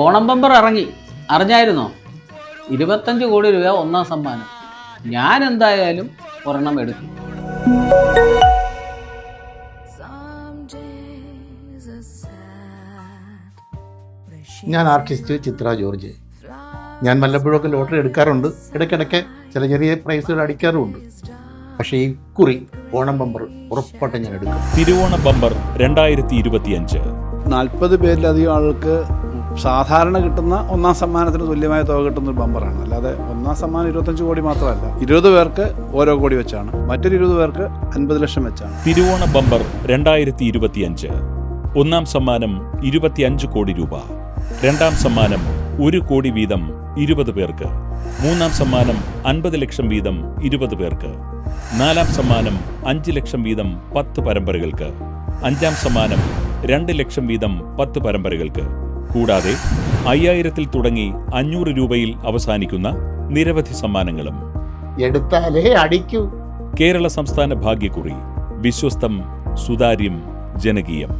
Onam bumper ഇറങ്ങി, അറിഞ്ഞായിരുന്നോ? 25 കോടി രൂപ ഒന്നാം സമ്മാനം. ഞാൻ എന്തായാലും ഒരെണ്ണം എടുക്കും. ഞാൻ ആർട്ടിസ്റ്റ് ചിത്ര ജോർജ്. ഞാൻ വല്ലപ്പോഴൊക്കെ ലോട്ടറി എടുക്കാറുണ്ട്, ഇടയ്ക്കിടയ്ക്ക് ചില ചെറിയ പ്രൈസുകൾ അടിക്കാറുമുണ്ട്. പക്ഷേ ഈ കുറി ഓണം ബമ്പർ ഉറപ്പായിട്ട് ഞാൻ എടുക്കും. തിരുവോണ ബമ്പർ 2025. 40 പേരിലധികം ആൾക്ക് സാധാരണ കിട്ടുന്ന ഒന്നാം സമ്മാനത്തിന് തുല്യമായ തുക കിട്ടുന്ന ഒരു ബമ്പറാണ്. അല്ലാതെ ഒന്നാം സമ്മാനം 25 കോടി മാത്രമല്ല, 20 പേർക്ക് ഓരോ കോടി വെച്ചാണ്, മറ്റൊരു 20 പേർക്ക് 50 ലക്ഷം വെച്ചാണ്. തിരുവോണ ബമ്പർ 2025. ഒന്നാം സമ്മാനം 25 കോടി രൂപ, രണ്ടാം സമ്മാനം 1 കോടി വീതം 20 പേർക്ക്, മൂന്നാം സമ്മാനം 50 ലക്ഷം വീതം 20 പേർക്ക്, നാലാം സമ്മാനം 5 ലക്ഷം വീതം 10 പരമ്പരകൾക്ക്, അഞ്ചാം സമ്മാനം 2 ലക്ഷം വീതം 10 പരമ്പരകൾക്ക്, കൂടാതെ 5000-ൽ തുടങ്ങി 500 രൂപയിൽ അവസാനിക്കുന്ന നിരവധി സമ്മാനങ്ങളും. എടുത്താലേ അടിക്കൂ. കേരള സംസ്ഥാന ഭാഗ്യക്കുറി. വിശ്വസ്തം, സുതാര്യം, ജനകീയം.